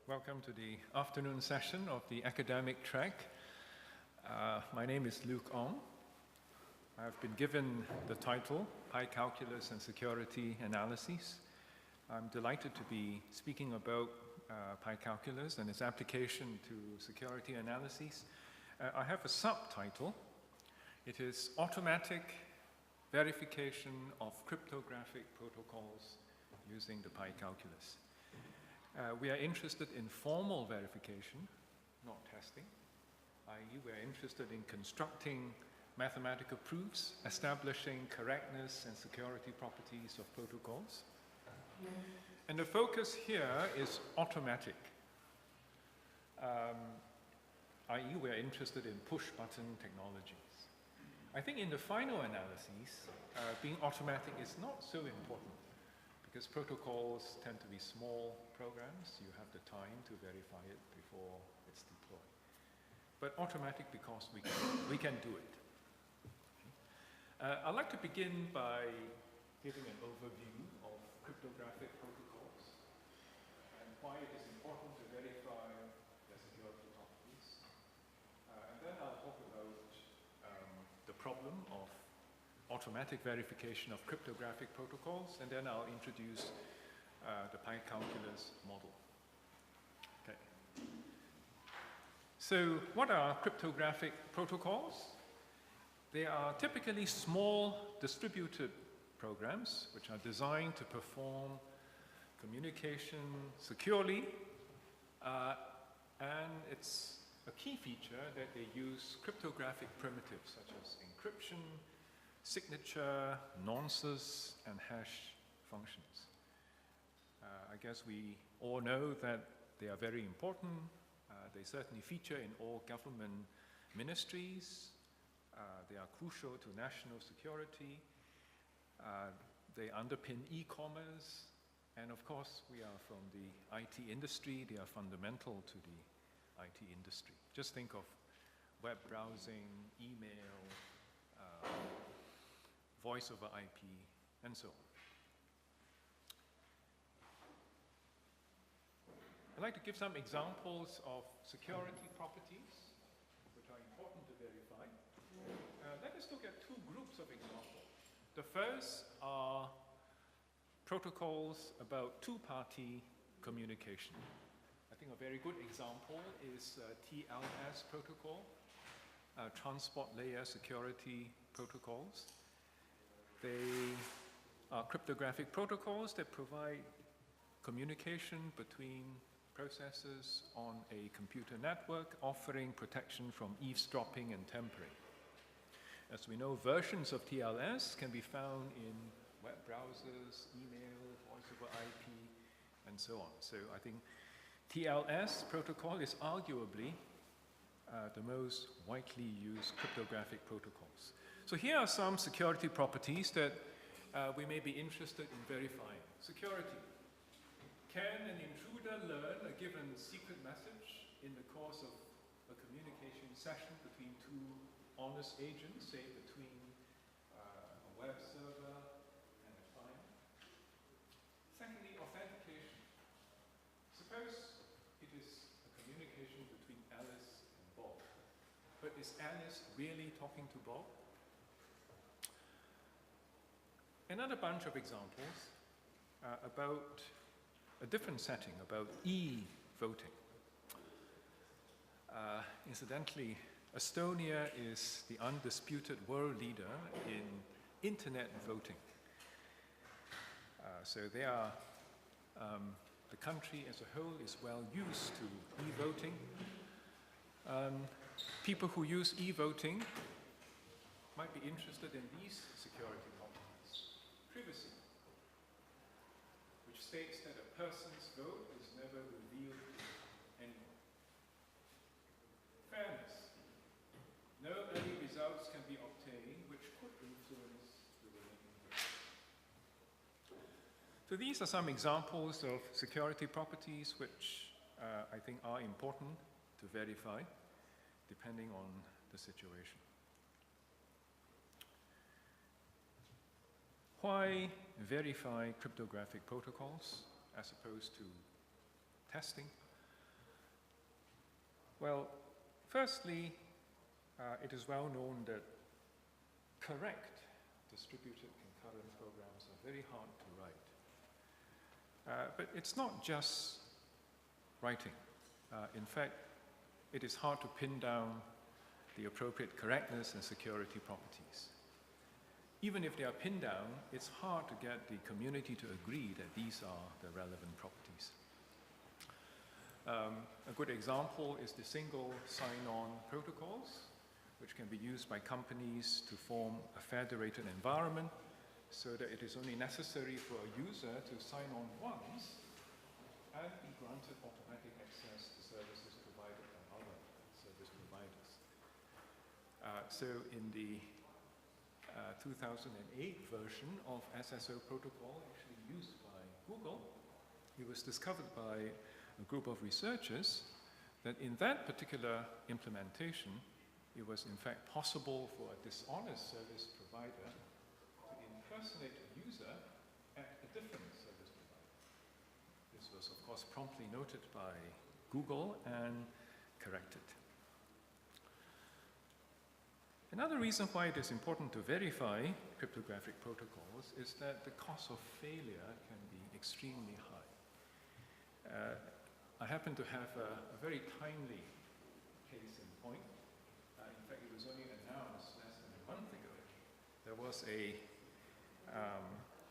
Welcome to the afternoon session of the academic track. My name is Luke Ong. I've been given the title, Pi Calculus and Security Analyses. I'm delighted to be speaking about Pi Calculus and its application to security analyses. I have a subtitle. It is Automatic Verification of Cryptographic Protocols using the Pi Calculus. We are interested in formal verification, not testing, i.e. we're interested in constructing mathematical proofs, establishing correctness and security properties of protocols. And the focus here is automatic, i.e. we're interested in push-button technologies. I think in the final analyses, being automatic is not so important, because protocols tend to be small programs. You have the time to verify it before it's deployed. But automatic because we can do it. I'd like to begin by giving an overview of cryptographic protocols and why it is important to verify their security properties. And then I'll talk about the problem of automatic verification of cryptographic protocols, and then I'll introduce the Pi Calculus model. Okay. So what are cryptographic protocols? They are typically small distributed programs which are designed to perform communication securely, and it's a key feature that they use cryptographic primitives such as encryption, signature, nonces, and hash functions. I guess we all know that they are very important. They certainly feature in all government ministries. They are crucial to national security. They underpin e-commerce. And of course, we are from the IT industry. They are fundamental to the IT industry. Just think of web browsing, email, voice over IP, and so on. I'd like to give some examples of security properties which are important to verify. Let us look at two groups of examples. The first are protocols about two-party communication. I think a very good example is TLS protocol, transport layer security protocols. They are cryptographic protocols that provide communication between processes on a computer network, offering protection from eavesdropping and tampering. As we know, versions of TLS can be found in web browsers, email, voice over IP, and so on. So I think TLS protocol is arguably the most widely used cryptographic protocols. So here are some security properties that we may be interested in verifying. Security. Can an intruder learn a given secret message in the course of a communication session between two honest agents, say between a web server and a client? Secondly, authentication. Suppose it is a communication between Alice and Bob. But is Alice really talking to Bob? Another bunch of examples about a different setting, about e-voting. Incidentally, Estonia is the undisputed world leader in internet voting. So they are, the country as a whole is well used to e-voting. People who use e-voting might be interested in these security properties. Privacy, which states that a person's vote is never revealed to anyone. Fairness. No early results can be obtained which could influence the remaining vote. So these are some examples of security properties which I think are important to verify depending on the situation. Why verify cryptographic protocols as opposed to testing? Well, firstly, it is well known that correct distributed concurrent programs are very hard to write. But it's not just writing. In fact, it is hard to pin down the appropriate correctness and security properties. Even if they are pinned down, it's hard to get the community to agree that these are the relevant properties. A good example is the single sign-on protocols, which can be used by companies to form a federated environment so that it is only necessary for a user to sign on once and be granted automatic access to services provided by other service providers. So in the 2008 version of SSO protocol, actually used by Google, it was discovered by a group of researchers that in that particular implementation, it was in fact possible for a dishonest service provider to impersonate a user at a different service provider. This was, of course, promptly noted by Google and corrected. Another reason why it is important to verify cryptographic protocols is that the cost of failure can be extremely high. I happen to have a very timely case in point. In fact, it was only announced less than a month ago. There was a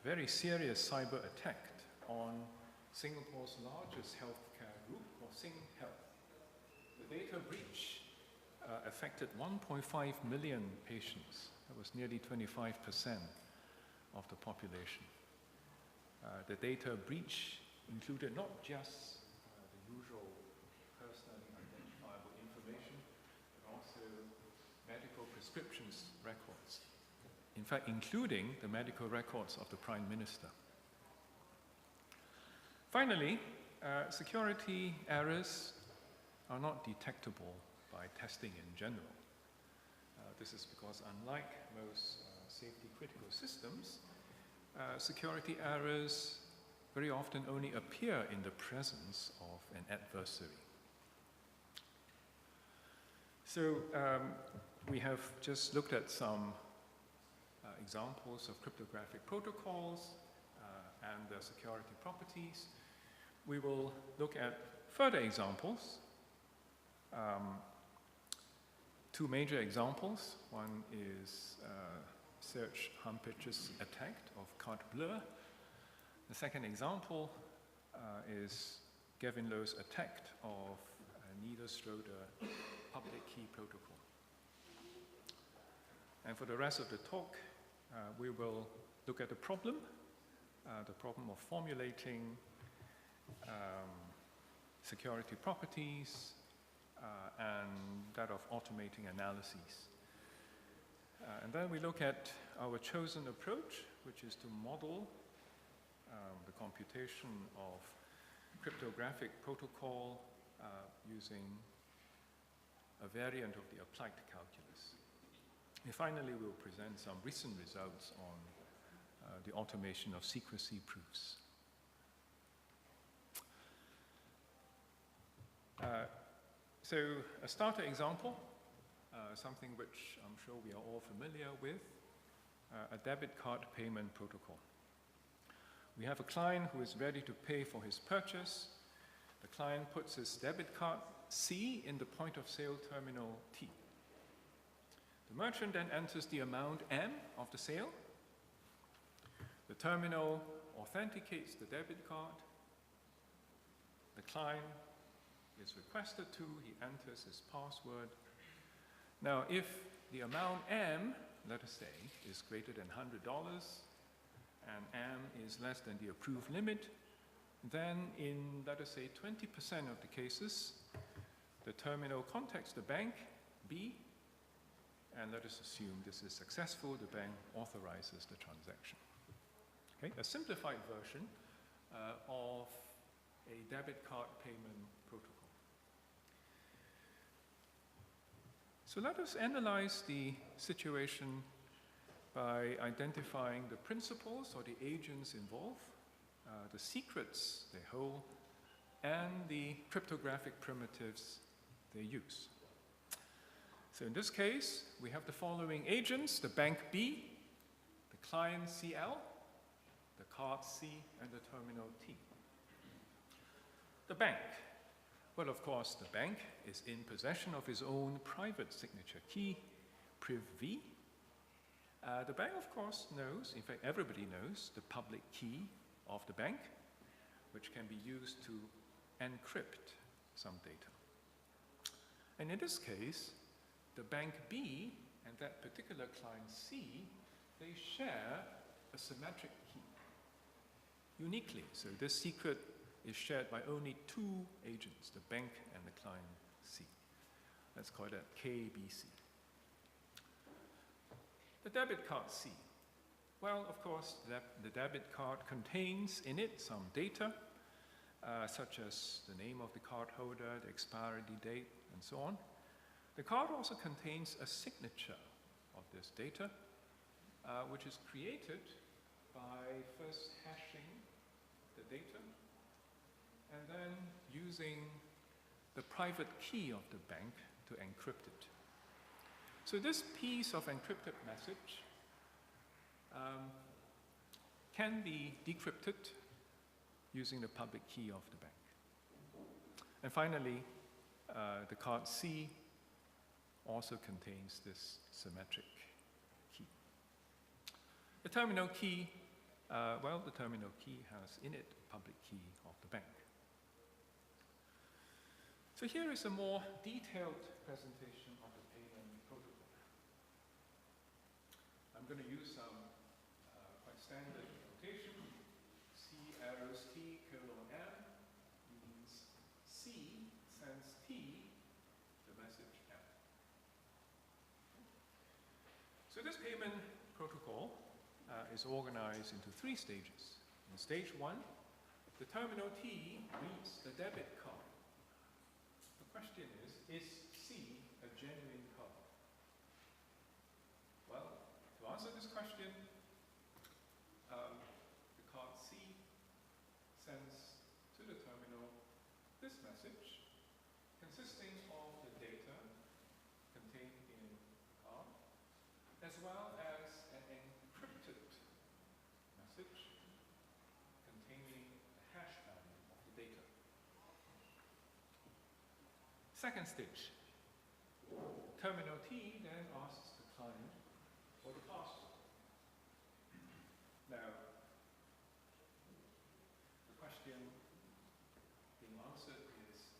very serious cyber attack on Singapore's largest healthcare group, called SingHealth. The data breach affected 1.5 million patients. That was nearly 25% of the population. The data breach included not just the usual personally identifiable information, but also medical prescriptions records. In fact, including the medical records of the Prime Minister. Finally, security errors are not detectable by testing in general. This is because unlike most safety-critical systems, security errors very often only appear in the presence of an adversary. So we have just looked at some examples of cryptographic protocols and their security properties. We will look at further examples. Two major examples. One is Serge Hampich's attack of carte bleue. The second example is Gavin Low's attack of Nieder-Schroeder public key protocol. And for the rest of the talk, we will look at the problem of formulating security properties and that of automating analyses. And then we look at our chosen approach, which is to model the computation of cryptographic protocol using a variant of the applied calculus. And finally, we'll present some recent results on the automation of secrecy proofs. So a starter example, something which I'm sure we are all familiar with, a debit card payment protocol. We have a client who is ready to pay for his purchase. The client puts his debit card C in the point of sale terminal T. The merchant then enters the amount M of the sale. The terminal authenticates the debit card. The client is requested to, he enters his password. Now, if the amount M, let us say, is greater than $100 and M is less than the approved limit, then in, let us say, 20% of the cases, the terminal contacts the bank, B, and let us assume this is successful, the bank authorizes the transaction. Okay, a simplified version of a debit card payment protocol. So let us analyze the situation by identifying the principals or the agents involved, the secrets they hold, and the cryptographic primitives they use. So in this case, we have the following agents: the bank B, the client CL, the card C, and the terminal T. The bank. Well, of course, the bank is in possession of its own private signature key, priv V. The bank, of course, knows, in fact, everybody knows, the public key of the bank, which can be used to encrypt some data. And in this case, the bank B and that particular client C, they share a symmetric key uniquely. So this secret is shared by only two agents, the bank and the client C. Let's call that KBC. The debit card C. Well, of course, the debit card contains in it some data, such as the name of the cardholder, the expiry date, and so on. The card also contains a signature of this data, which is created by first hashing the data and then using the private key of the bank to encrypt it. So this piece of encrypted message can be decrypted using the public key of the bank. And finally, the card C also contains this symmetric key. The terminal key, the terminal key has in it the public key of the bank. So here is a more detailed presentation of the payment protocol. I'm going to use some quite standard notation. C arrows T colon M means C sends T the message M. So this payment protocol is organized into 3 stages. In stage 1, the terminal T reads the debit card. The question is C a genuine card? Well, to answer this question, the card C sends to the terminal this message consisting of the data contained in the card, as well as an encrypted message containing the hash value of the data. Second stage, terminal T then asks the client for the password. Now, the question being answered is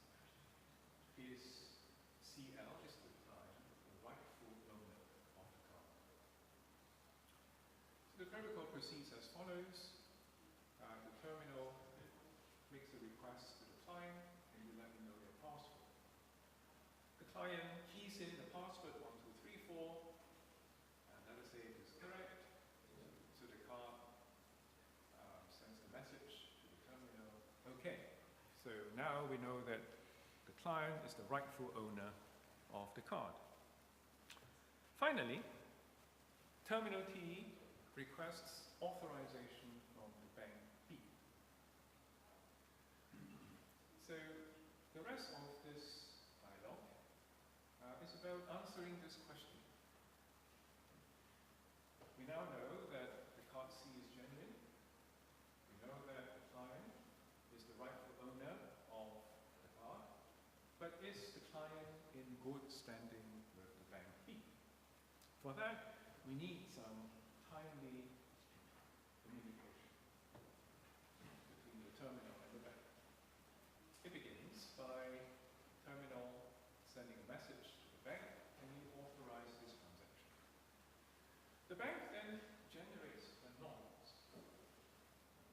CL, is the client, the rightful owner of the card? So the protocol proceeds as follows. The terminal makes a request to the client, and you let me know your password. The client keys in the password 1234, and let us say it is correct. So the card sends the message to the terminal. Okay, so now we know that the client is the rightful owner of the card. Finally, terminal T requests authorization from the bank B. So the rest of this dialogue is about answering this question. We now know that the card C is genuine. We know that the client is the rightful owner of the card. But is the client in good standing with the bank B? For that, we need some timely communication between the terminal and the bank. It begins by terminal sending a message to the bank, and you authorize this transaction. The bank then generates a nonce. A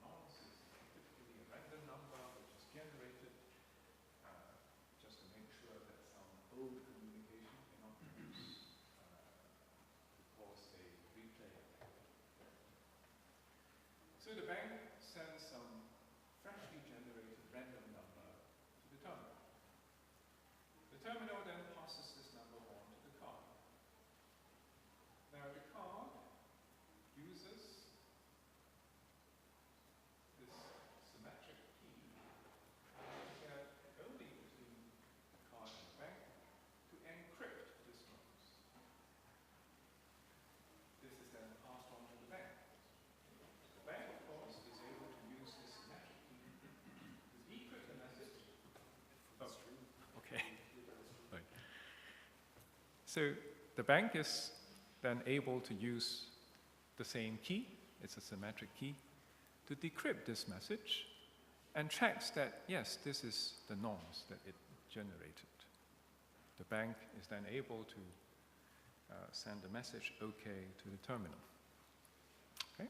nonce is typically a random number which is generated just to make sure that some old communication cannot be used to cause a replay attack. So the bank sends some freshly generated random number to the terminal. The terminal then passes this number on to the card. Now the card uses this symmetric key shared only between the card and the bank So the bank is then able to use the same key, it's a symmetric key, to decrypt this message and checks that, yes, this is the norms that it generated. The bank is then able to send the message OK to the terminal. Okay?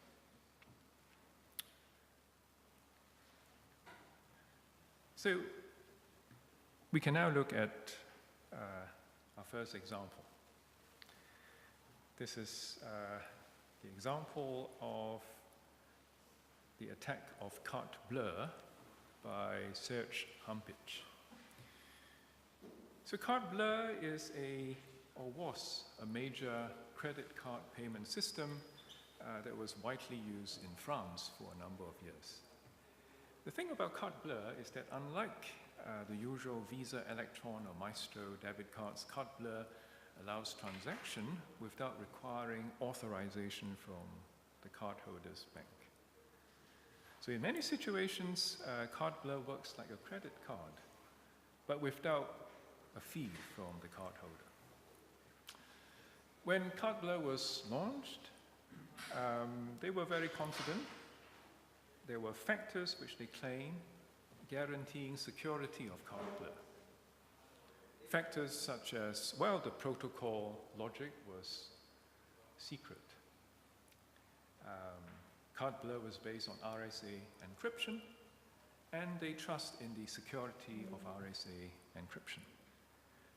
So we can now look at our first example. This is the example of the attack of carte bleu by Serge Hampich. So carte bleu is or was a major credit card payment system that was widely used in France for a number of years. The thing about carte bleu is that unlike the usual Visa, Electron, or Maestro debit cards, carte bleu allows transaction without requiring authorization from the cardholder's bank. So in many situations, carte bleu works like a credit card, but without a fee from the cardholder. When carte bleu was launched, they were very confident. There were factors which they claim guaranteeing security of carte bleu. Factors such as, well, the protocol logic was secret. Carte bleu was based on RSA encryption, and they trust in the security of RSA encryption.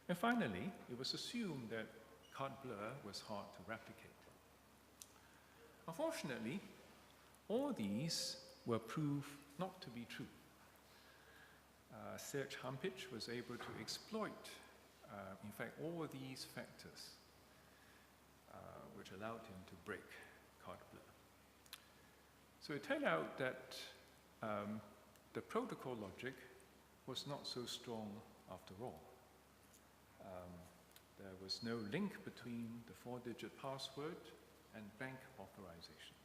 And finally, it was assumed that carte bleu was hard to replicate. Unfortunately, all these were proved not to be true. Serge Hampich was able to exploit, in fact, all these factors, which allowed him to break carte bleu. So it turned out that the protocol logic was not so strong after all. There was no link between the 4-digit password and bank authorization.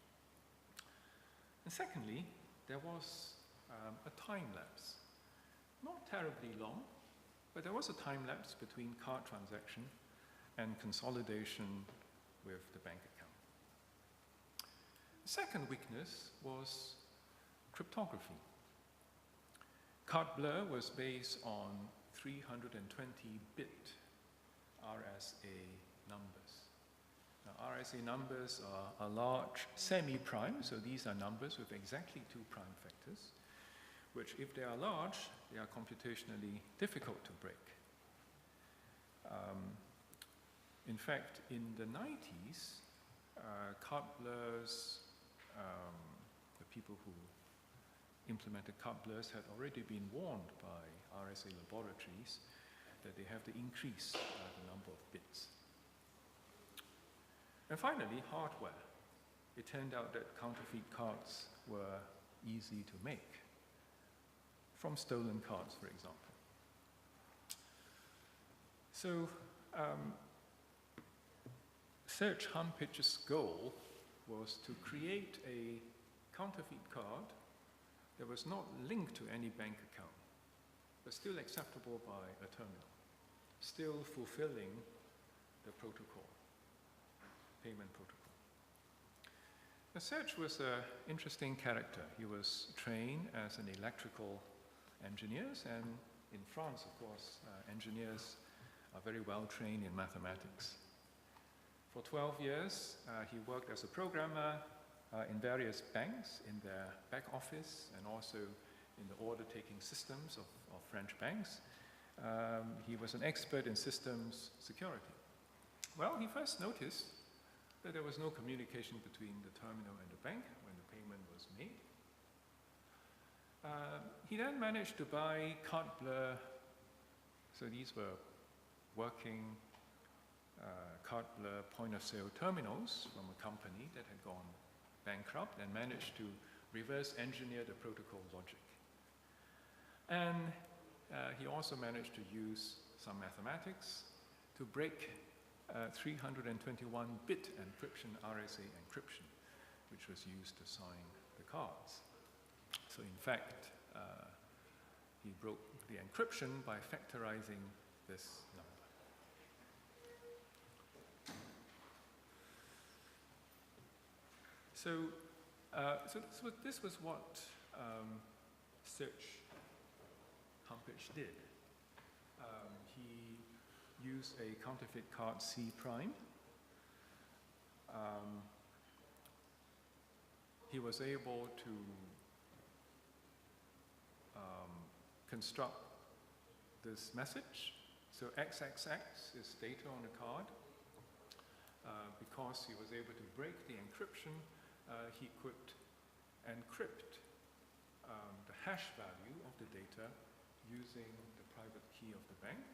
And secondly, there was a time lapse. Not terribly long, but there was a time lapse between card transaction and consolidation with the bank account. The second weakness was cryptography. Carte bleu was based on 320-bit RSA numbers. Now, RSA numbers are large semi-prime, so these are numbers with exactly 2 prime factors, which, if they are large, they are computationally difficult to break. In fact, in the 90s, carte bleus, the people who implemented carte bleus had already been warned by RSA laboratories that they have to increase the number of bits. And finally, hardware. It turned out that counterfeit cards were easy to make from stolen cards, for example. So Serge Hampich's goal was to create a counterfeit card that was not linked to any bank account, but still acceptable by a terminal, still fulfilling the protocol, payment protocol. Now, Serge was an interesting character. He was trained as an electrical engineer, and in France, of course, engineers are very well trained in mathematics. For 12 years, he worked as a programmer in various banks, in their back office, and also in the order-taking systems of French banks. He was an expert in systems security. Well, he first noticed that there was no communication between the terminal and the bank when the payment was made. He then managed to buy carte bleu. So these were working carte bleu point-of-sale terminals from a company that had gone bankrupt and managed to reverse engineer the protocol logic. And he also managed to use some mathematics to break 321-bit encryption, RSA encryption, which was used to sign the cards. So in fact, he broke the encryption by factorizing this number. This was what Search Humpage did. He used a counterfeit card C prime. He was able to construct this message. So XXX is data on the card. Because he was able to break the encryption, he could encrypt the hash value of the data using the private key of the bank.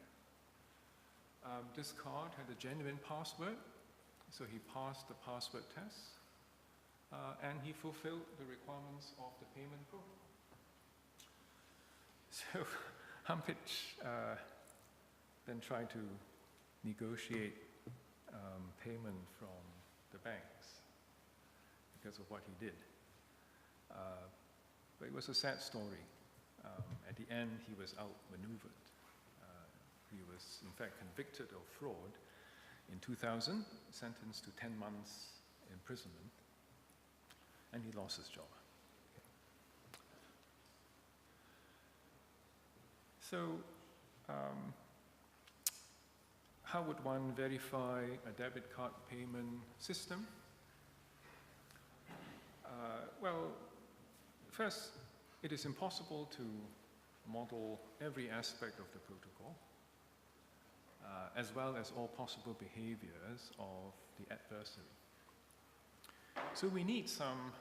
This card had a genuine password, so he passed the password test, and he fulfilled the requirements of the payment protocol. So Humpage then tried to negotiate payment from the banks because of what he did. But it was a sad story. At the end, he was outmaneuvered. He was, in fact, convicted of fraud in 2000, sentenced to 10 months imprisonment, and he lost his job. So, how would one verify a debit card payment system? Well, first, it is impossible to model every aspect of the protocol, as well as all possible behaviors of the adversary. So we need some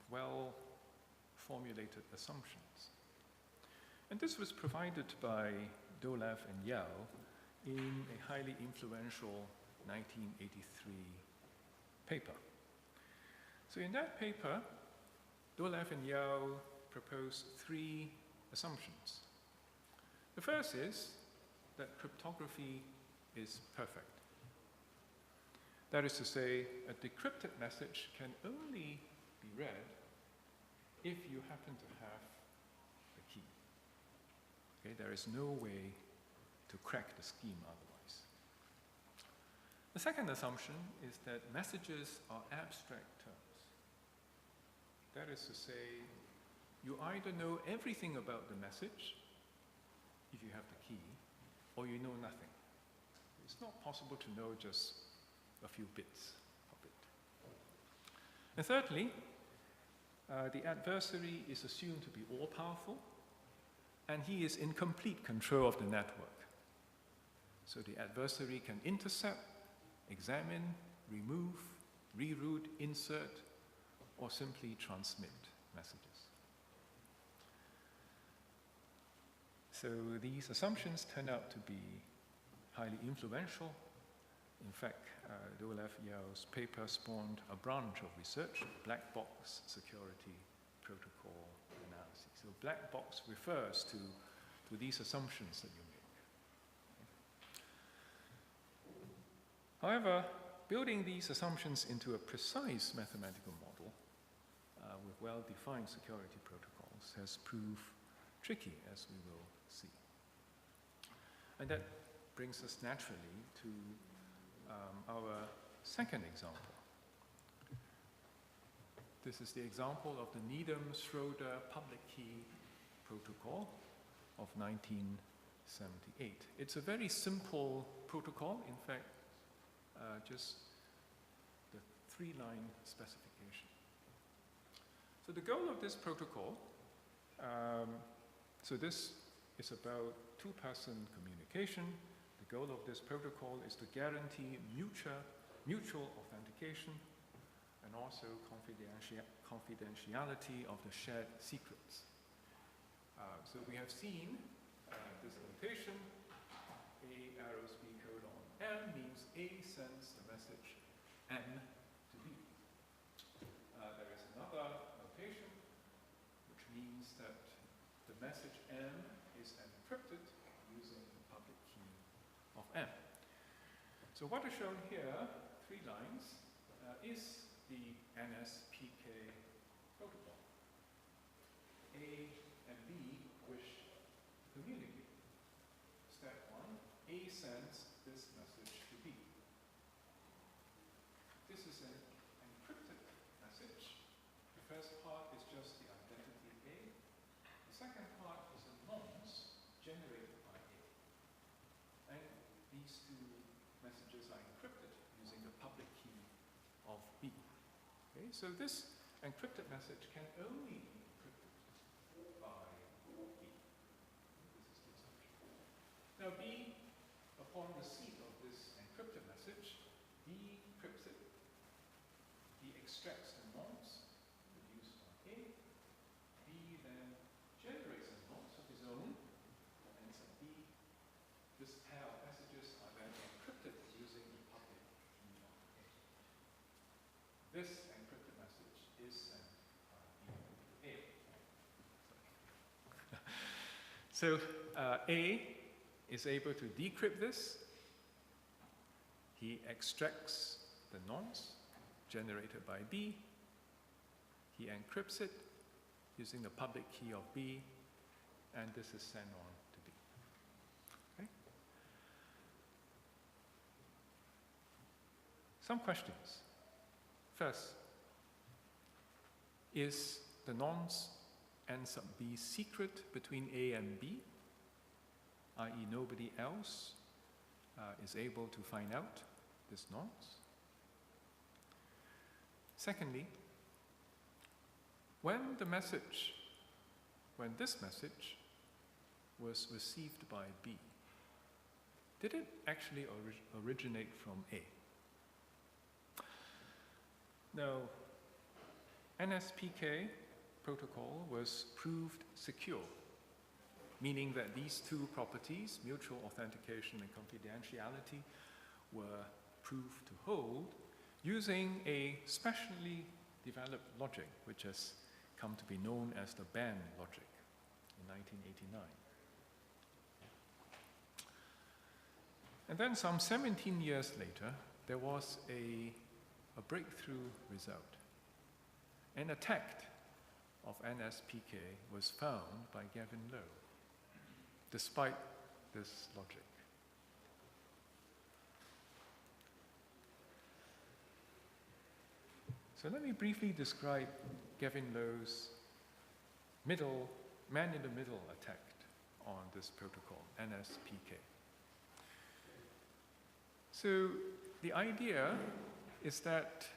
well-formulated assumptions. And this was provided by Dolev and Yao in a highly influential 1983 paper. So in that paper, Dolev and Yao proposed 3 assumptions. The first is that cryptography is perfect. That is to say, a decrypted message can only be read if you happen to have the key. Okay, there is no way to crack the scheme otherwise. The second assumption is that messages are abstract terms. That is to say, you either know everything about the message, if you have the key, or you know nothing. It's not possible to know just a few bits of it. And thirdly, the adversary is assumed to be all-powerful, and he is in complete control of the network. So the adversary can intercept, examine, remove, reroute, insert, or simply transmit messages. So these assumptions turn out to be highly influential. In fact, Dolev Yao's paper spawned a branch of research, black box security protocol analysis. So black box refers to these assumptions that you make. However, building these assumptions into a precise mathematical model with well-defined security protocols has proved tricky, as we will see. And that brings us naturally to our second example. This is the example of the Needham-Schroeder public key protocol of 1978. It's a very simple protocol, in fact, just the 3-line specification. So the goal of this protocol, so this is about 2-person communication. The goal of this protocol is to guarantee mutual authentication and also confidentiality of the shared secrets. So we have seen this notation. A arrows B colon M means A sends the message M to B. There is another notation which means that the message M is encrypted using the public key of M. So what is shown here, 3 lines, is the NSPK protocol. A and B wish to communicate. Step 1, A sends this message to B. This is an encrypted Okay, so this encrypted message can only be encrypted by B. This is the assumption. Now B, upon receipt of this encrypted message, decrypts it. He extracts the nonce produced by A. B then generates a nonce of his own, and so B, this pair of messages are then encrypted using the public key of A. This encrypted message is sent by B to A. So A is able to decrypt this. He extracts the nonce generated by B. He encrypts it using the public key of B, and this is sent on to B. Okay? Some questions. First, is the nonce n sub B secret between A and B, i.e. nobody else is able to find out this nonce? Secondly, when this message was received by B, did it actually originate from A? Now, NSPK protocol was proved secure, meaning that these two properties, mutual authentication and confidentiality, were proved to hold using a specially developed logic, which has come to be known as the band logic in 1989. And then some 17 years later, there was a breakthrough result. An attack of NSPK was found by Gavin Lowe, despite this logic. So let me briefly describe Gavin Lowe's man-in-the-middle attack on this protocol, NSPK. So the idea is that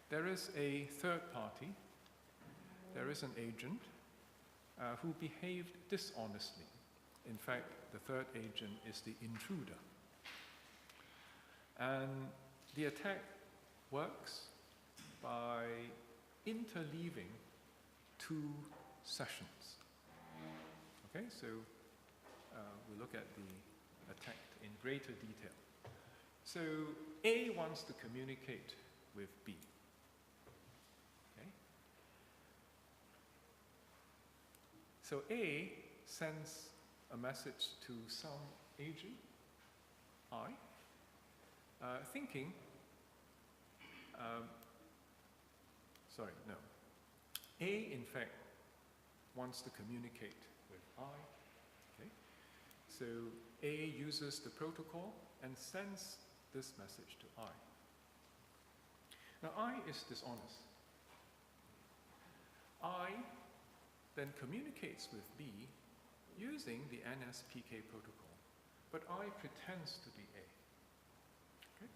there is a third party, there is an agent who behaved dishonestly. In fact, the third agent is the intruder. And the attack works by interleaving two sessions. Okay, so we'll look at the attack in greater detail. So A wants to communicate with B. Okay? So A sends a message to some agent, I, thinking, A in fact wants to communicate with I. Okay? So A uses the protocol and sends this message to I. Now I is dishonest. I then communicates with B using the NSPK protocol, but I pretends to be A. Okay?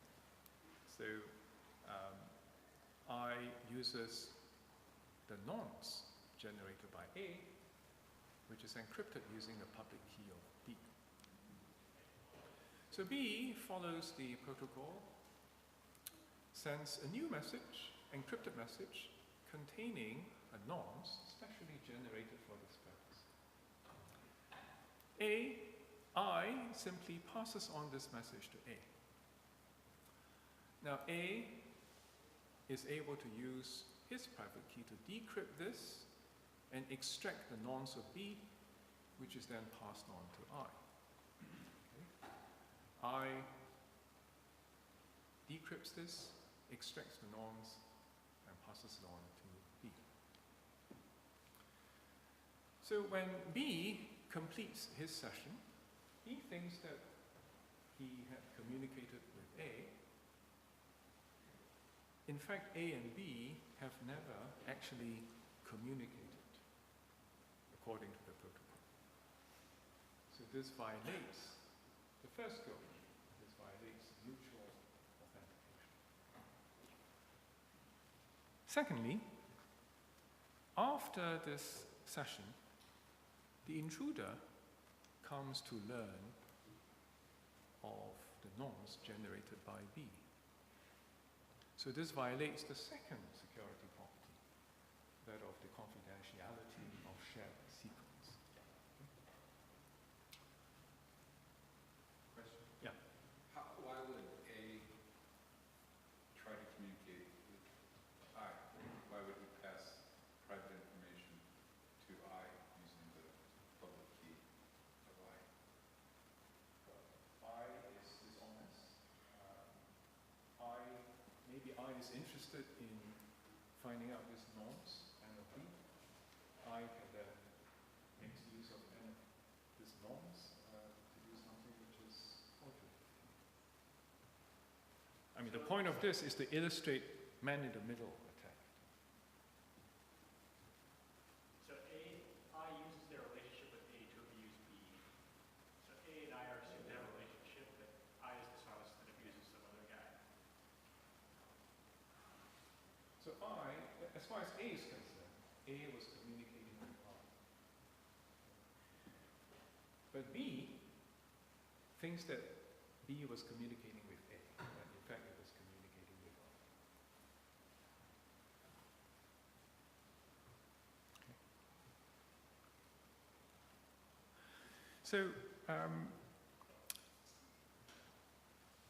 So I uses the nonce generated by A, which is encrypted using the public key of B. So B follows the protocol, sends a new message, encrypted message, containing a nonce specially generated for this purpose. I simply passes on this message to A. Now A is able to use his private key to decrypt this and extract the nonce of B, which is then passed on to I. Okay. I decrypts this, extracts the nonce, and passes it on to B. So when B completes his session, he thinks that he had communicated with A. In fact, A and B have never actually communicated according to the protocol. So this violates the first goal. This violates mutual authentication. Secondly, after this session, the intruder comes to learn of the norms generated by B. So this violates the second security property, that of the confidentiality of shared secrets. Question? Yeah. Why would A try to communicate with I? Why would he pass private information to I using the public key of I? I is dishonest. Maybe I is interested in finding out these norms, N of B. I can then make use of N of these norms to do something which is fraudulent. I mean, the point of this is to illustrate man-in-the-middle attack. So I uses their relationship with A to abuse B. So A and I are assumed to have a relationship, but I is dishonest and abuses some other guy. So I, as far as A is concerned, A was communicating with I. But B thinks that B was communicating with A, that in fact it was communicating with I. Okay. So,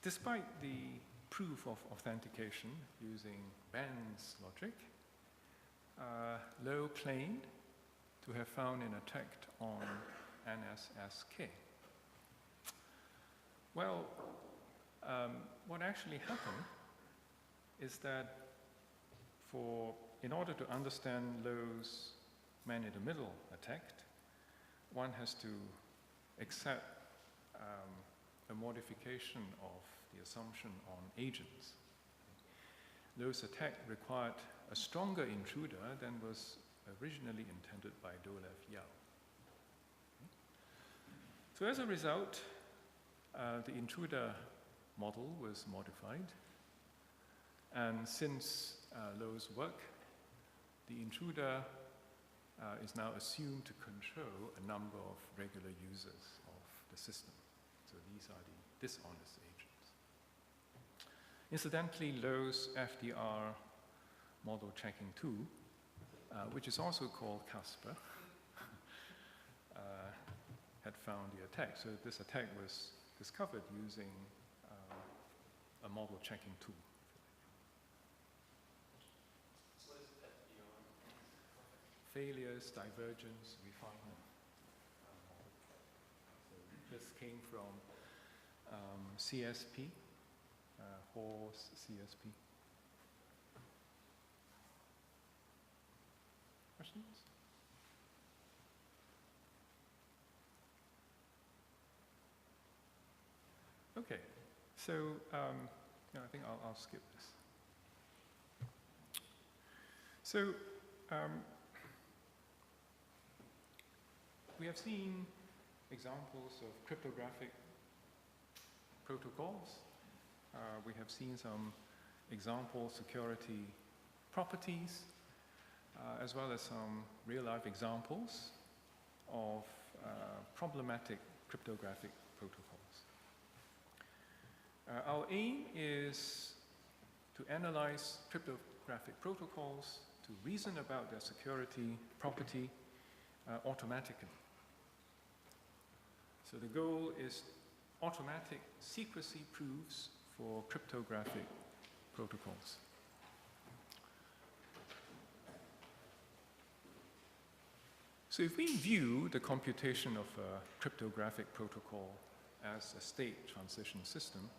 despite the proof of authentication using Band's logic, Lowe claimed to have found an attack on NSSK. Well, what actually happened is that in order to understand Lowe's man-in-the-middle attack, one has to accept a modification of the assumption on agents. Lowe's attack required a stronger intruder than was originally intended by Dolev Yao. So as a result, the intruder model was modified, and since Lowe's work, the intruder is now assumed to control a number of regular users of the system. So these are the dishonest agents. Incidentally, Lowe's FDR model checking tool, which is also called Casper, had found the attack. So this attack was discovered using a model checking tool. What is FDR? Failures, divergence, refinement. So this came from CSP, Hall's CSP. Questions? Okay, so I think I'll skip this. So we have seen examples of cryptographic protocols. We have seen some example security properties, as well as some real-life examples of problematic cryptographic protocols. Our aim is to analyze cryptographic protocols, to reason about their security property automatically. So the goal is automatic secrecy proofs for cryptographic protocols. So if we view the computation of a cryptographic protocol as a state transition system,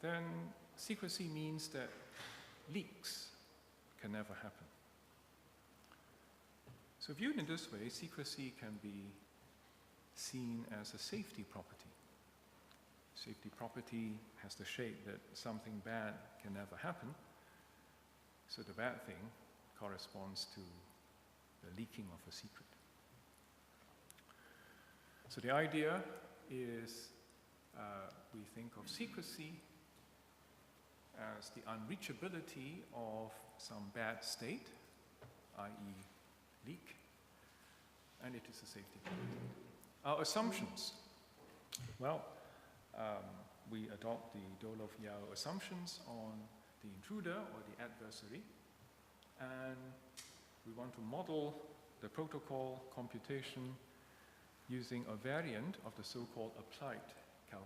then secrecy means that leaks can never happen. So viewed in this way, secrecy can be seen as a safety property. Safety property has the shape that something bad can never happen, so the bad thing corresponds to the leaking of a secret. So the idea is we think of secrecy as the unreachability of some bad state, i.e. leak, and it is a safety policy. Our assumptions. Well, we adopt the Doloff-Yao assumptions on the intruder or the adversary, and we want to model the protocol computation using a variant of the so-called applied pi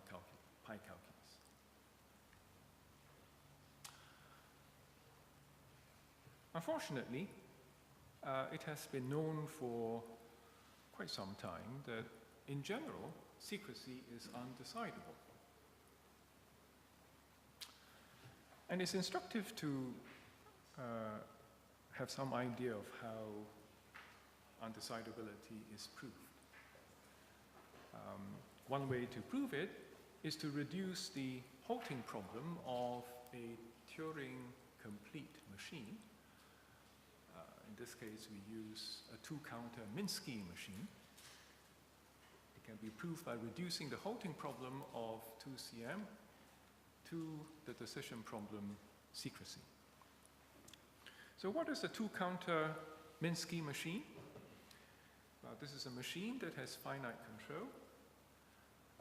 calculus. Unfortunately, it has been known for quite some time that, in general, secrecy is undecidable. And it's instructive to have some idea of how undecidability is proved. One way to prove it is to reduce the halting problem of a Turing-complete machine. In this case, we use a two-counter Minsky machine. It can be proved by reducing the halting problem of 2CM to the decision problem secrecy. So what is a two-counter Minsky machine? Well, this is a machine that has finite control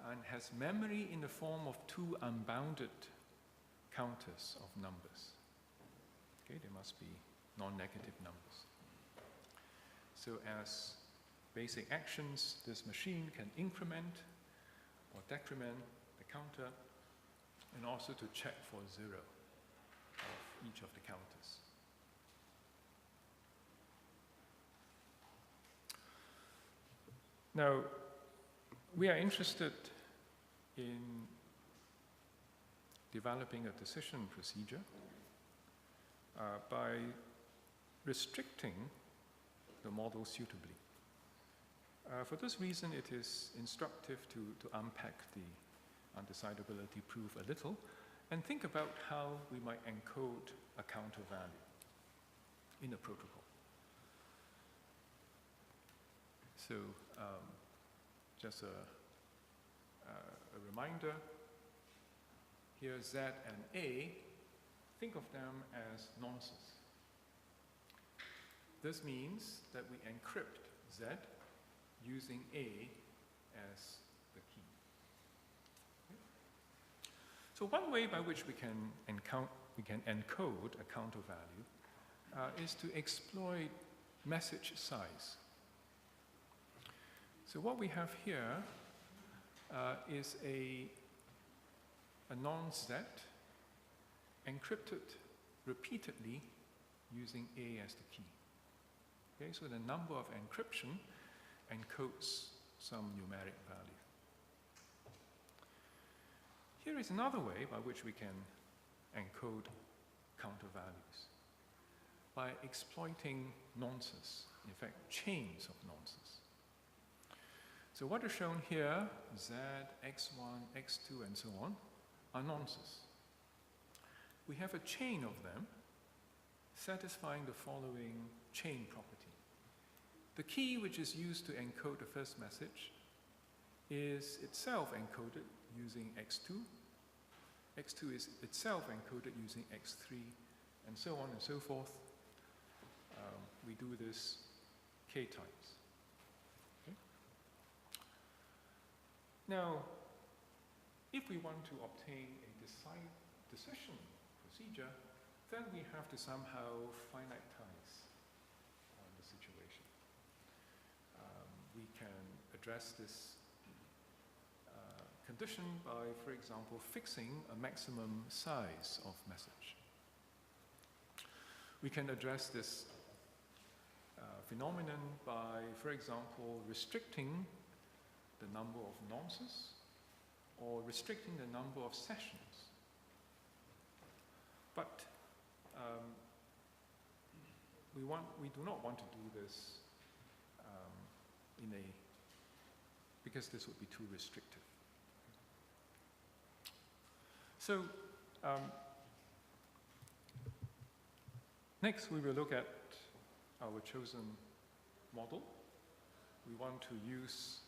and has memory in the form of two unbounded counters of numbers. Okay, they must be non-negative numbers. So as basic actions, this machine can increment or decrement the counter, and also to check for 0 of each of the counters. Now, we are interested in developing a decision procedure by restricting the model suitably. For this reason, it is instructive to unpack the undecidability proof a little and think about how we might encode a counter value in a protocol. So just a reminder, here Z and A, think of them as nonces. This means that we encrypt Z using A as the key. Okay. So one way by which we can encode a counter value is to exploit message size. So what we have here is a non-set encrypted repeatedly using A as the key. Okay, so the number of encryption encodes some numeric value. Here is another way by which we can encode counter values, by exploiting nonces, in fact, chains of nonces. So what is shown here, Z, X1, X2, and so on, are nonces. We have a chain of them satisfying the following chain property. The key which is used to encode the first message is itself encoded using X2. X2 is itself encoded using X3, and so on and so forth. We do this K times. Okay? Now, if we want to obtain a decision procedure, then we have to somehow finitize the situation. We can address this condition by, for example, fixing a maximum size of message. We can address this phenomenon by, for example, restricting the number of nonces or restricting the number of sessions. But we do not want to do this because this would be too restrictive. So next we will look at our chosen model. We want to use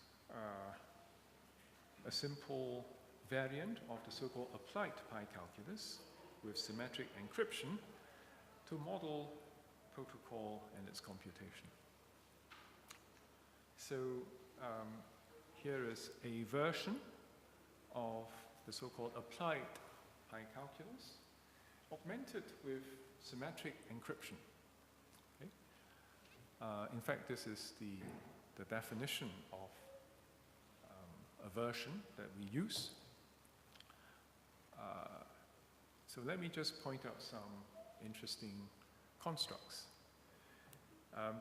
a simple variant of the so-called applied pi calculus with symmetric encryption to model protocol and its computation. So here is a version of the so-called applied Pi calculus, augmented with symmetric encryption. Okay? In fact, this is the definition of a version that we use. So let me just point out some interesting constructs.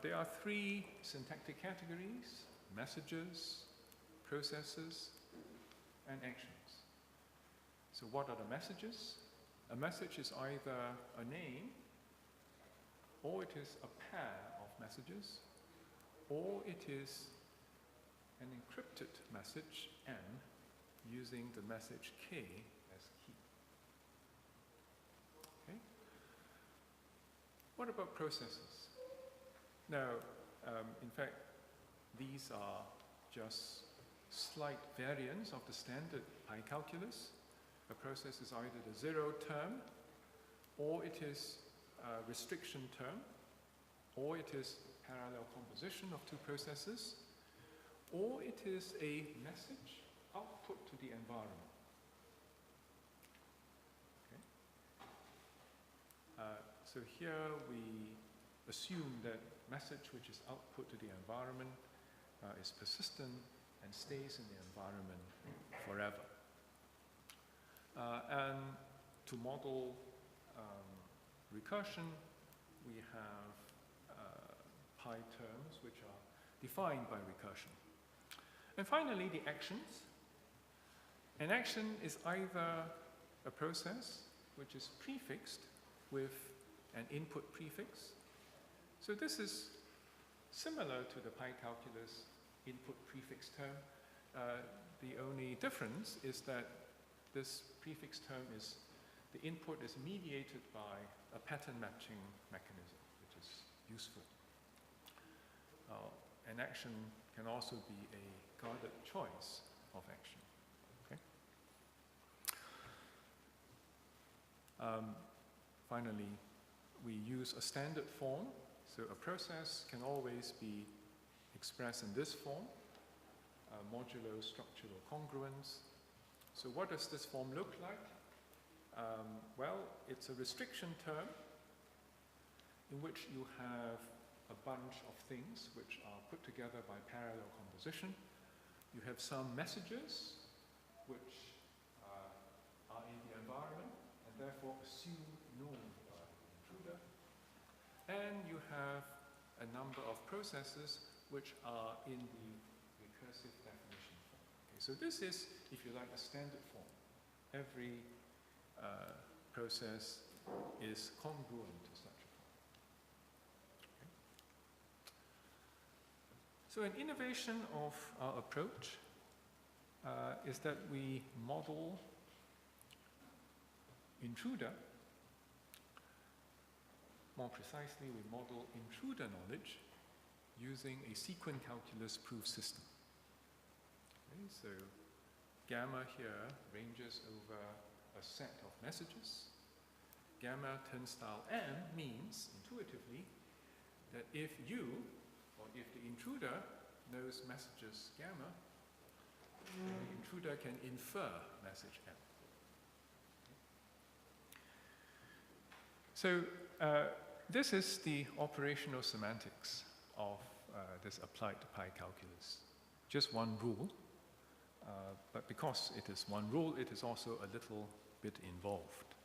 There are three syntactic categories: messages, processes, and actions. So what are the messages? A message is either a name, or it is a pair of messages, or it is an encrypted message M using the message K as key. Okay? What about processes? Now, in fact, these are just slight variants of the standard Pi calculus. A process is either the zero term, or it is a restriction term, or it is parallel composition of two processes, or it is a message output to the environment. Okay. So here we assume that message which is output to the environment is persistent and stays in the environment forever. And to model recursion, we have Pi terms which are defined by recursion. And finally, the actions. An action is either a process which is prefixed with an input prefix. So this is similar to the Pi calculus input prefix term. The only difference is that this prefix term is, the input is mediated by a pattern matching mechanism, which is useful. An action can also be a guarded choice of action. Okay? Finally, we use a standard form. So a process can always be expressed in this form, modulo structural congruence. So what does this form look like? Well, it's a restriction term in which you have a bunch of things which are put together by parallel composition. You have some messages which are in the environment and therefore assume known by the intruder. And you have a number of processes which are in the recursive definition form. Okay, so this is, if you like, a standard form. Every process is congruent to such a form. Okay. So an innovation of our approach is that we model intruder. More precisely, we model intruder knowledge using a sequence calculus proof system. Okay, so gamma here ranges over a set of messages. Gamma turnstile M means, intuitively, that if you, or if the intruder knows messages gamma, then the intruder can infer message M. So this is the operational semantics of this applied Pi calculus. Just one rule, but because it is one rule, it is also a little bit involved.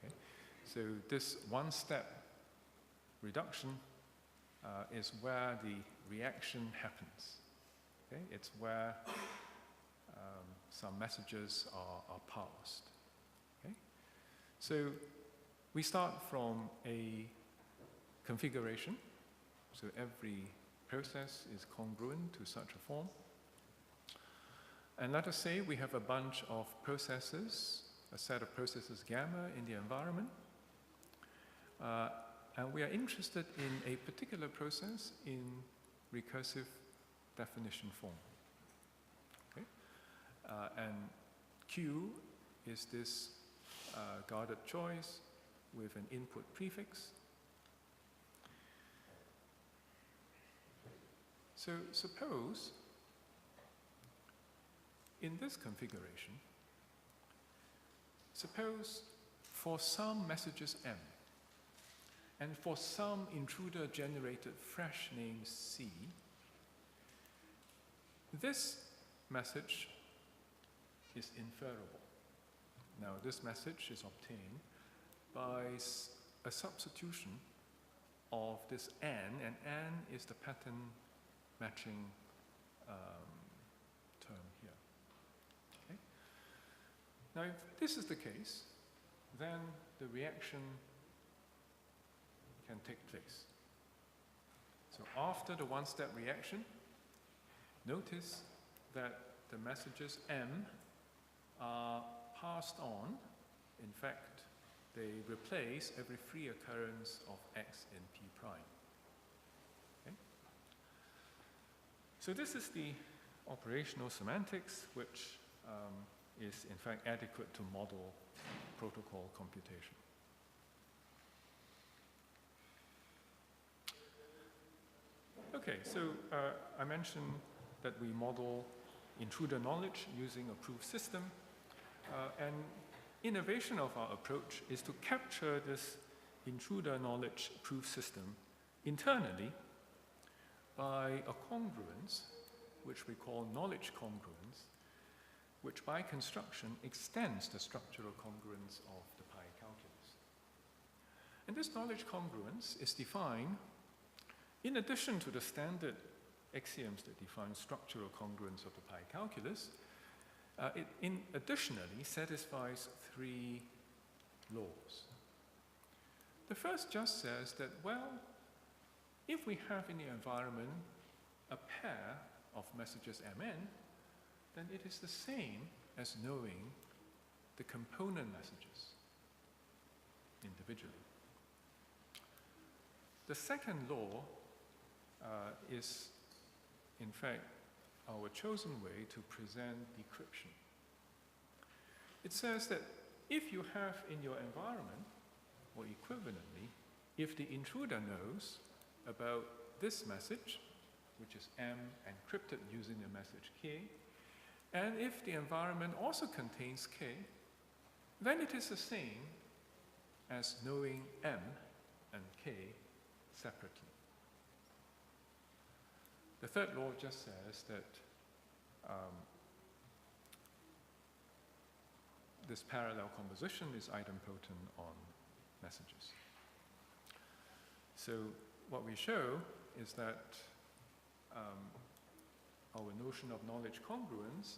Okay? So this one-step reduction is where the reaction happens. Okay? It's where some messages are parsed. Okay? So we start from a configuration. So every process is congruent to such a form. And let us say we have a bunch of processes, a set of processes gamma in the environment. And we are interested in a particular process in recursive definition form. Okay? And Q is this guarded choice with an input prefix. So suppose in this configuration, suppose for some messages M, and for some intruder-generated fresh name C, this message is inferable. Now, this message is obtained by a substitution of this N, and N is the pattern matching term here. Okay? Now, if this is the case, then the reaction can take place. So after the one-step reaction, notice that the messages M are passed on. In fact, they replace every free occurrence of X in P prime. Okay? So this is the operational semantics, which is in fact adequate to model protocol computation. Okay, so I mentioned that we model intruder knowledge using a proof system. And innovation of our approach is to capture this intruder knowledge proof system internally by a congruence, which we call knowledge congruence, which by construction extends the structural congruence of the pi calculus. And this knowledge congruence is defined in addition to the standard axioms that define structural congruence of the pi calculus. It additionally satisfies three laws. The first just says that, well, if we have in the environment a pair of messages Mn, then it is the same as knowing the component messages individually. The second law is, in fact, our chosen way to present decryption. It says that if you have in your environment, or equivalently, if the intruder knows about this message, which is M encrypted using the message K, and if the environment also contains K, then it is the same as knowing M and K separately. The third law just says that this parallel composition is idempotent on messages. So what we show is that our notion of knowledge congruence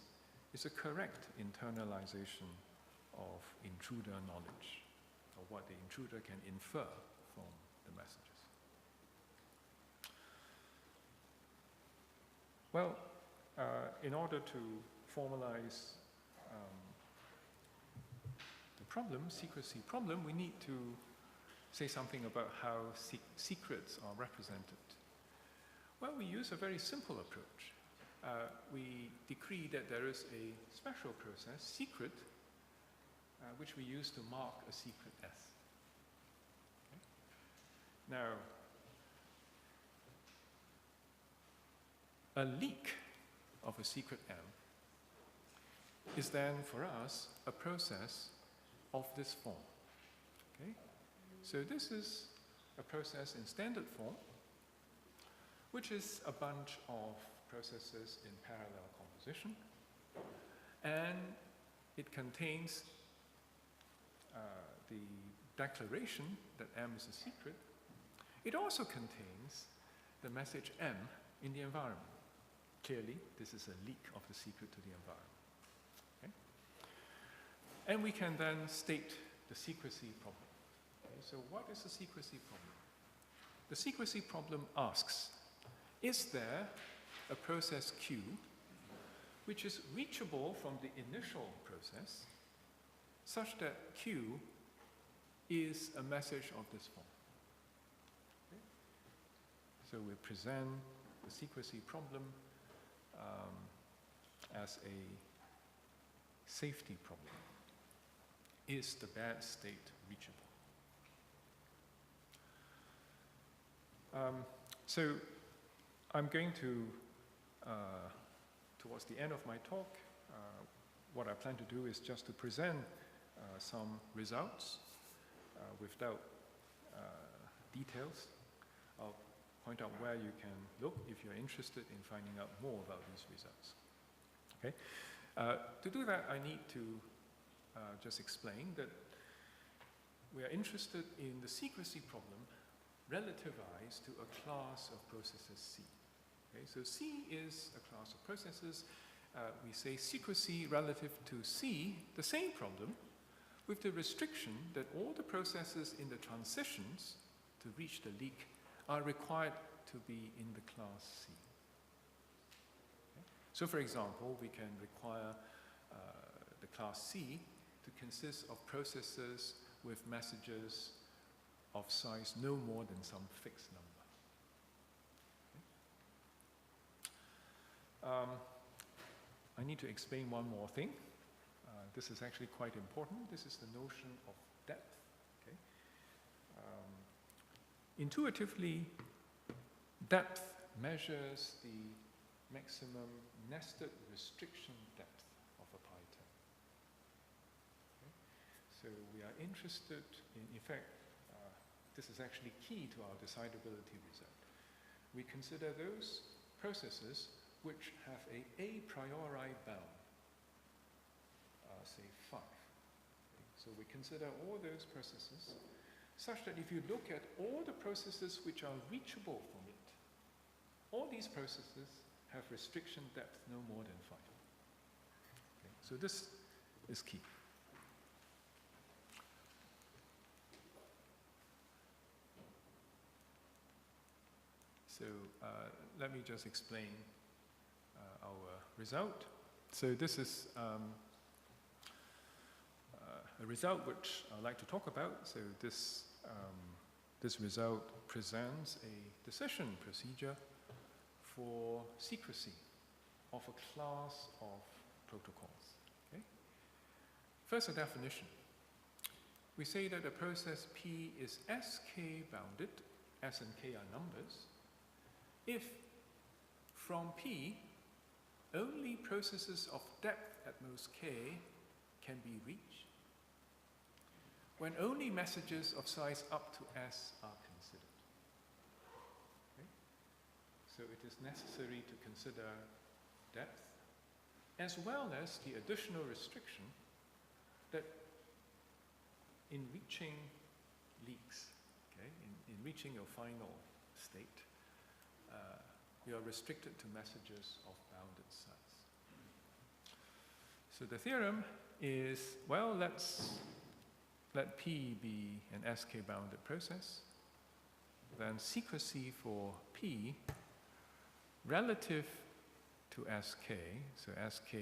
is a correct internalization of intruder knowledge, or what the intruder can infer from the messages. Well, in order to formalize the problem, secrecy problem, we need to say something about how secrets are represented. Well, we use a very simple approach. We decree that there is a special process, secret, which we use to mark a secret S. Okay? Now, a leak of a secret M is then, for us, a process of this form. Okay? So this is a process in standard form, which is a bunch of processes in parallel composition, and it contains the declaration that M is a secret. It also contains the message M in the environment. Clearly, this is a leak of the secret to the environment. Okay? And we can then state the secrecy problem. Okay, so what is the secrecy problem? The secrecy problem asks, is there a process Q which is reachable from the initial process such that Q is a message of this form? Okay? So we present the secrecy problem as a safety problem. Is the bad state reachable? So I'm going to, towards the end of my talk, what I plan to do is just to present some results without details. I'll point out where you can look if you're interested in finding out more about these results. Okay? To do that, I need to just explain that we are interested in the secrecy problem relativized to a class of processes C. Okay? So C is a class of processes. We say secrecy relative to C, the same problem, with the restriction that all the processes in the transitions to reach the leak are required to be in the class C. Okay? So for example, we can require the class C to consist of processes with messages of size no more than some fixed number. Okay? I need to explain one more thing. This is actually quite important. This is the notion of depth. Okay? Intuitively, depth measures the maximum nested restriction depth of a PyTorch. Okay? So we are interested in fact, this is actually key to our decidability result. We consider those processes which have a priori bound, say 5. Okay? So we consider all those processes such that if you look at all the processes which are reachable from it, all these processes have restriction depth no more than 5. Okay? So this is key. So let me just explain our result. So this is a result which I'd like to talk about. So this result presents a decision procedure for secrecy of a class of protocols. Okay? First, a definition. We say that a process P is SK bounded, S and K are numbers, if from P only processes of depth at most K can be reached, when only messages of size up to S are considered. Okay? So it is necessary to consider depth, as well as the additional restriction that in reaching leaks, okay, in reaching your final state, you are restricted to messages of bounded size. So the theorem is, well, let P be an SK bounded process. Then secrecy for P relative to SK, so SK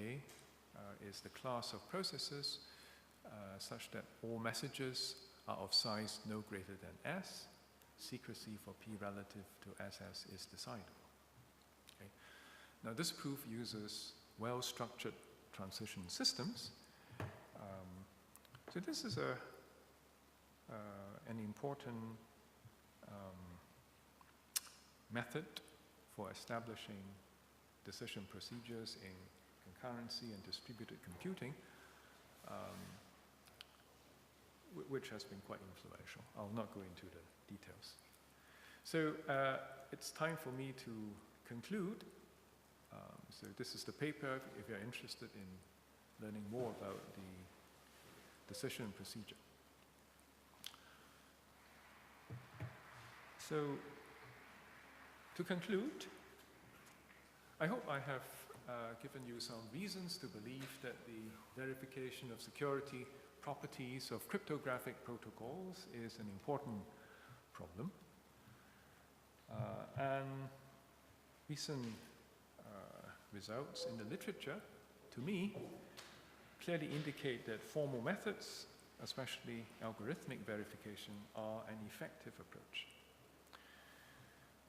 is the class of processes such that all messages are of size no greater than S. Secrecy for P relative to SS is decidable. Okay? Now this proof uses well-structured transition systems. So this is an important method for establishing decision procedures in concurrency and distributed computing, which has been quite influential. I'll not go into the details. So it's time for me to conclude. So this is the paper if you're interested in learning more about the decision procedure. So to conclude, I hope I have given you some reasons to believe that the verification of security properties of cryptographic protocols is an important problem. And recent results in the literature, to me, clearly indicate that formal methods, especially algorithmic verification, are an effective approach.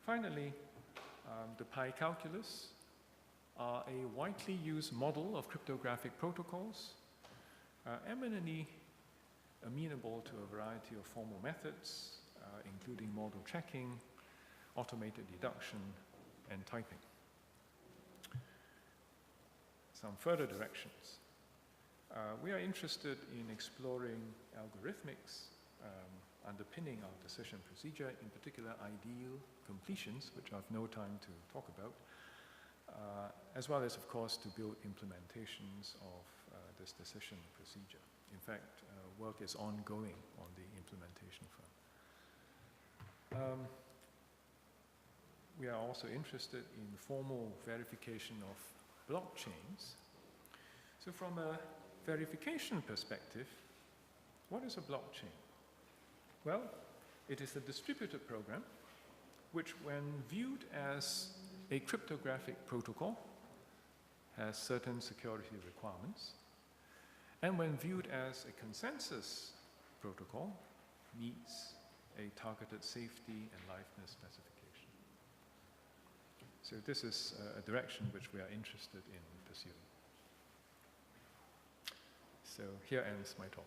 Finally, the pi calculus are a widely used model of cryptographic protocols, eminently amenable to a variety of formal methods, including model checking, automated deduction, and typing. Some further directions. We are interested in exploring algorithmics underpinning our decision procedure, in particular ideal completions, which I have no time to talk about, as well as, of course, to build implementations of this decision procedure. In fact, work is ongoing on the implementation front. We are also interested in formal verification of blockchains. So from a verification perspective, what is a blockchain? Well, it is a distributed program which, when viewed as a cryptographic protocol, has certain security requirements, and when viewed as a consensus protocol, meets a targeted safety and liveness specification. So this is a direction which we are interested in pursuing. So here ends my talk.